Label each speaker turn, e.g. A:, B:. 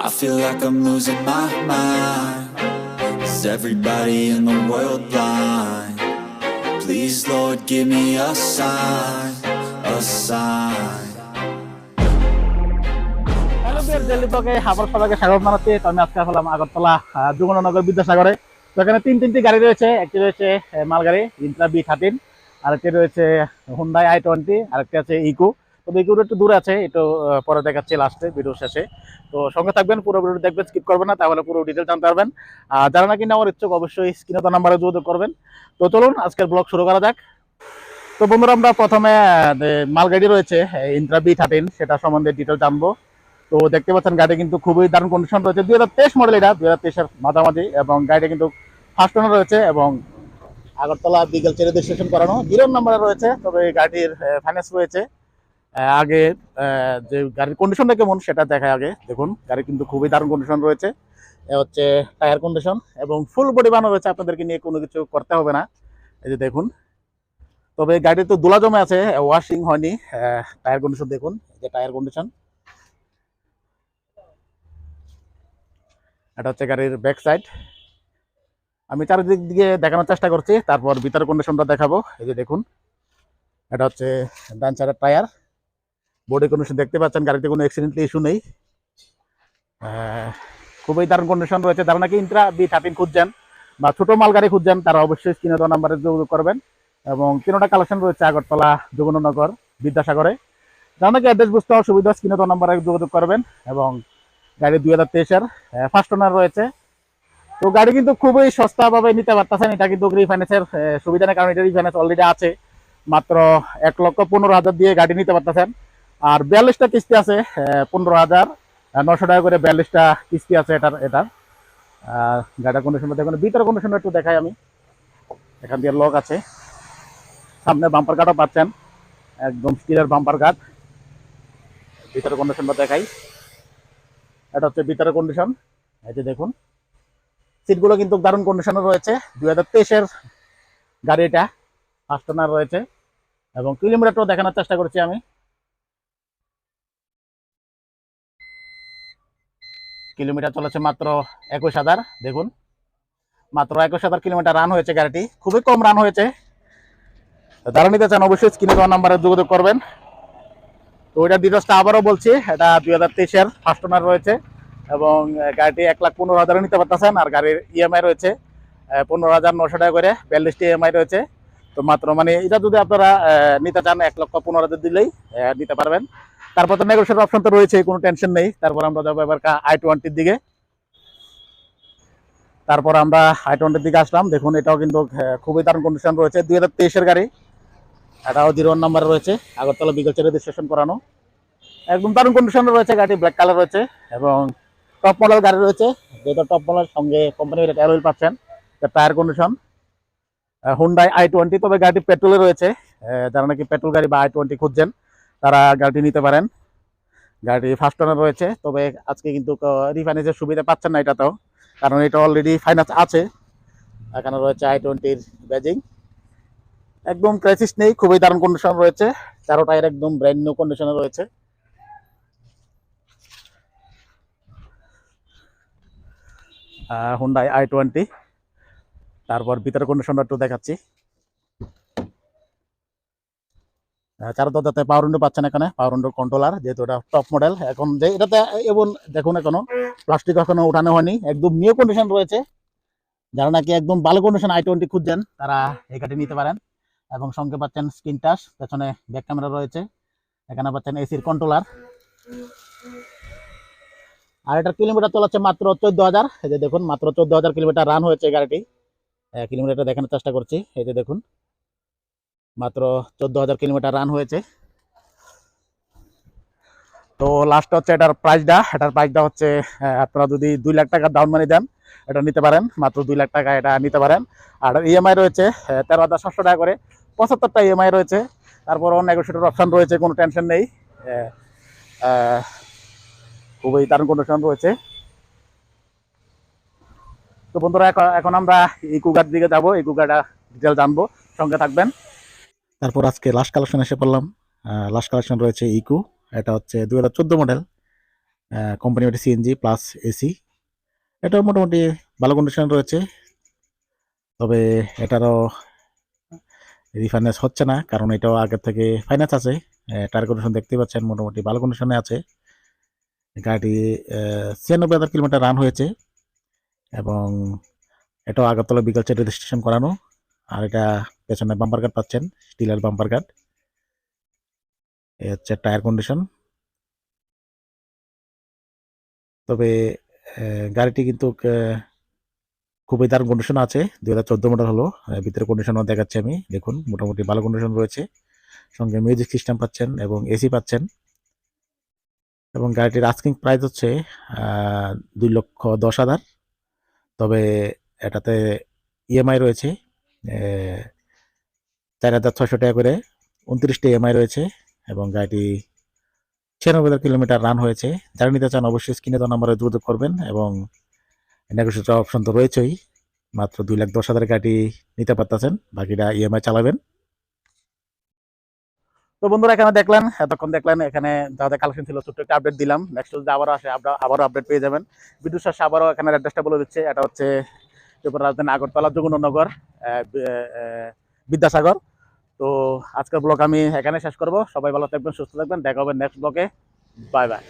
A: I feel like I'm losing my mind. Is everybody in the world blind? Please, Lord, give me a sign, a sign.
B: Hello বিয়ার দিল্লি থেকে আবার সবাইকে স্বাগত জানাচ্ছি। তো আমি আজকে হলাম আগরতলা যমুনানগর বিদ্যাসাগরে। তো এখানে তিনটি গাড়ি রয়েছে। একটি রয়েছে মালগাড়ি ইন্ট্রা B13, আরেকটি রয়েছে হুন্ডাই i20, আরেকটি আছে ইকো। তো ইকোর একটু দূরে আছে, একটু পরে দেখাচ্ছি লাস্টে ভিডিও শেষে। তো সঙ্গে থাকবেন, পুরো ভিডিও দেখবেন, স্কিপ করবেন না, তাহলে পুরো ডিটেল জানতে পারবেন। আর যারা নাকি নেওয়ার ইচ্ছুক অবশ্যই স্ক্রিনে দেওয়া নাম্বারে যোগাযোগ করবেন। তো চলুন আজকের ব্লগ শুরু করা যাক। তো বন্ধুরা, আমরা প্রথমে মালগাড়ি রয়েছে ইন্ট্রা B13, সেটা সম্বন্ধে ডিটেল জানবো। তো দেখতে পাচ্ছেন গাড়ি কিন্তু খুবই দারুণ কন্ডিশন রয়েছে। 2023 মডেল, এটা 2023-এর মাঝামাঝি, এবং গাড়িটা কিন্তু ফার্স্ট ওনার রয়েছে এবং আগরতলা বিকেল চেরে রেজিস্ট্রেশন করানো 0 নাম্বারে রয়েছে। তবে এই গাড়ির ফাইন্যান্স রয়েছে। আগে যে গাড়ির কন্ডিশনটা কেমন সেটা দেখায় আগে। দেখুন গাড়ি কিন্তু খুবই দারুণ কন্ডিশন রয়েছে। হচ্ছে টায়ার কন্ডিশন এবং ফুল বডি বানানো রয়েছে, আপনাদেরকে নিয়ে কোনো কিছু করতে হবে না। এই যে দেখুন, তবে গাড়ি তো দোলা জমে আছে, ওয়াশিং হয়নি। টায়ার কন্ডিশন দেখুন, এই যে টায়ার কন্ডিশন। এটা হচ্ছে গাড়ির ব্যাক সাইড। আমি চারিদিক দিকে দেখানোর চেষ্টা করছি, তারপর ভিতরের কন্ডিশনটা দেখাবো। এই যে দেখুন, এটা হচ্ছে ডান সাইডের টায়ার। বডি কন্ডিশন দেখতে পাচ্ছেন, গাড়িতে কোনো অ্যাক্সিডেন্ট ইস্যু নেই। খুবই দারুণ কন্ডিশন রয়েছে। যারা নাকি ইন্ট্রা B13 খুঁজছেন বা ছোট মাল গাড়ি খুঁজছেন, তারা অবশ্যই স্ক্রিনে দেওয়া নাম্বারে যোগাযোগ করবেন। এবং তিনটা কালেকশন রয়েছে আগরতলা যমুনানগর বিদ্যাসাগরে। যারা নাকি অ্যাড্রেস বুঝতে অসুবিধা, স্ক্রিনে দেওয়া নাম্বারে যোগাযোগ করবেন। এবং গাড়ি 2023-এর ফার্স্ট ওনার রয়েছে। তো গাড়ি কিন্তু খুবই সস্তাভাবে নিতে পারতেছেন। এটা কিন্তু রিফাইন্যান্সের সুবিধা নেই, কারণ এটা রিফাইন্যান্স অলরেডি আছে। মাত্র 1,15,000 দিয়ে গাড়ি নিতে পারতেছেন। আর 42টা কিস্তি আছে, 15,900 টাকা করে 42টা কিস্তি আছে এটার। গাড়ির কন্ডিশনটা দেখুন, ভিতরের কন্ডিশনটা একটু দেখাই আমি। এখান দিয়ে লক আছে, সামনে বাম্পার কাটও পাচ্ছেন, একদম স্টিলের বাম্পার কাট। ভিতরের কন্ডিশনটা দেখাই, এটা হচ্ছে ভিতরের কন্ডিশন। এই যে দেখুন, সিটগুলো কিন্তু দারুণ কন্ডিশনে রয়েছে। 2023-এর গাড়ি, এটা ফার্স্ট ওনার রয়েছে। এবং কিলোমিটারটাও দেখানোর চেষ্টা করছি আমি। কিলোমিটার চলেছে মাত্র 21,000। দেখুন, মাত্র 21,000 কিলোমিটার রান হয়েছে গাড়িটি, খুবই কম রান হয়েছে। যারা নিতে চান অবশ্যই স্ক্রিনে দেওয়া নাম্বারে যোগাযোগ করবেন। তো ওইটার ডিটেলসটা আবারও বলছি, এটা 2023-এর ফার্স্ট ওনার রয়েছে। এবং গাড়িটি 1,15,000 নিতে পারতেছেন। আর গাড়ির ইএমআই রয়েছে 15,900 টাকা করে, 42টি ইএমআই রয়েছে। তো মাত্র মানে এটা যদি আপনারা নিতে চান 1,15,000 দিলেই নিতে পারবেন। তারপর তো নেগোশিয়েশন অপশন তো রয়েছে, কোনো টেনশন নেই। তারপর আমরা যাবো এবার i20-র দিকে। তারপর আমরা i20-র দিকে আসলাম। দেখুন, এটাও কিন্তু খুবই দারুণ কন্ডিশন রয়েছে। 2023-এর গাড়ি, এটাও 0 নাম্বার রয়েছে, আগরতলা বিকেল চেরে রেজিস্ট্রেশন করানো। একদম দারুণ কন্ডিশনে রয়েছে গাড়ি, ব্ল্যাক কালার রয়েছে। এবং টপ মডেল গাড়ি রয়েছে, যেহেতু টপ মডেলের সঙ্গে কোম্পানির অ্যালয়েল পাচ্ছেন। টায়ার কন্ডিশন হুন্ডাই i20, তবে গাড়িটি পেট্রোলে রয়েছে। যারা নাকি পেট্রোল গাড়ি বা i20 খুঁজছেন, তারা গাড়িটি নিতে পারেন। গাড়ি ফার্স্ট ওনার রয়েছে, তবে আজকে কিন্তু রিফাইন্যান্সের সুবিধা পাচ্ছেন না এটাতেও, কারণ এটা অলরেডি ফাইন্যান্স আছে। এখানে রয়েছে i20-র ব্যাজিং, একদম ক্রাইসিস নেই, খুবই দারুণ কন্ডিশন রয়েছে। 4 টায়ার একদম ব্র্যান্ড নিউ কন্ডিশনে রয়েছে। Hyundai i20। তারপর ভিতরের কন্ডিশনটা একটু দেখাচ্ছি। 4 দরজাতে পাওয়ার উইন্ডো পাচ্ছেন, এখানে পাওয়ার উইন্ডো কন্ট্রোলার, যেহেতু এটা টপ মডেল। এখন যে এটাতে এবং দেখুন, এখনো প্লাস্টিক এখনো উঠানো হয়নি, একদম নিউ কন্ডিশন রয়েছে। যারা নাকি একদম ভালো কন্ডিশন i20 খুঁজছেন, তারা এই গাড়ি নিতে পারেন। এবং সঙ্গে পাচ্ছেন স্ক্রিন টাচ, পেছনে ব্যাক ক্যামেরা রয়েছে, এখানে পাচ্ছেন এসির কন্ট্রোলার। আর এটার কিলোমিটার চলাচ্ছে মাত্র 14,000। এই যে দেখুন, মাত্র 14,000 কিলোমিটার রান হয়েছে গাড়িটি। কিলোমিটারটা দেখানোর চেষ্টা করছি। এই যে দেখুন, মাত্র 14,000 কিলোমিটার রান হয়েছে। তো লাস্ট হচ্ছে এটার প্রাইসটা হচ্ছে, আপনারা যদি 2 লাখ টাকা ডাউন মানি দেন, এটা নিতে পারেন। মাত্র 2 লাখ টাকা এটা নিতে পারেন। আর ইএমআই রয়েছে 13,700 টাকা করে, 75টা ইএমআই রয়েছে। তারপর নেগোশিয়েটর অপশন রয়েছে, কোনো টেনশন নেই। খুবই দারুণ কন্ডিশন রয়েছে। তো বন্ধুরা, এখন আমরা ইকো গাড়ির দিকে যাবো, ইকো গাড়িটা ডিটেল জানবো, সঙ্গে থাকবেন। তারপর আজকে লাস্ট কালেকশন এসে পড়লাম। লাস্ট কালেকশন রয়েছে ইকো, এটা হচ্ছে 2014 মডেল। কোম্পানি ওটা সিএনজি প্লাস এসি। এটা মোটামুটি ভালো কন্ডিশন রয়েছে, তবে এটারও রিফাইন্যান্স হচ্ছে না, কারণ এটাও আগের থেকে ফাইন্যান্স আছে। টায়ার কন্ডিশন দেখতে পাচ্ছেন মোটামুটি ভালো কন্ডিশনে আছে। গাড়ি 96,000 কিলোমিটার রান হয়েছে, এবং এটাও আগরতলা বিকালচার রেজিস্ট্রেশন করানো। আর এটা পেছনে বাম্পার গার্ড পাচ্ছেন, স্টিলের বাম্পার গার্ড। এ হচ্ছে টায়ার কন্ডিশন। তবে গাড়িটি কিন্তু খুবই দারুণ কন্ডিশন আছে, 2014 মডেল হলো। ভিতরে কন্ডিশনও দেখাচ্ছি আমি, দেখুন মোটামুটি ভালো কন্ডিশন রয়েছে। সঙ্গে মিউজিক সিস্টেম পাচ্ছেন এবং এসি পাচ্ছেন। এবং গাড়িটির আস্কিং প্রাইস হচ্ছে 2,10,000। তবে এটাতে ইএমআই রয়েছে 4,600 টাকা করে, 29টা ইএমআই রয়েছে। এবং গাড়িটি 96,000 কিলোমিটার রান হয়েছে। যারা নিতে চান অবশ্যই স্ক্রিনে দেওয়া নম্বরে যোগাযোগ করবেন, এবং নেগোশিয়েশন অপশন তো রয়েছেই। মাত্র 2,10,000 গাড়ি নিতে পারতেছেন, বাকিটা ইএমআই চালাবেন। তো বন্ধুরা, এখানে দেখলেন, এতক্ষণ দেখলেন এখানে যাদের কালেকশন ছিল, ছোট্ট একটা আপডেট দিলাম। নেক্সট যদি আবারও আসে আবারও আপডেট পেয়ে যাবেন। বিদ্যুৎ সাথে আবারও এখানে অ্যাড্রেসটা বলে দিচ্ছে, এটা হচ্ছে ত্রিপুরা রাজধানী আগরতলা যমুনানগর বিদ্যাসাগর। তো আজকের ব্লগ আমি এখানে শেষ করব। সবাই ভালো থাকবেন, সুস্থ থাকবেন, দেখা হবে নেক্সট ব্লগে। Bye bye.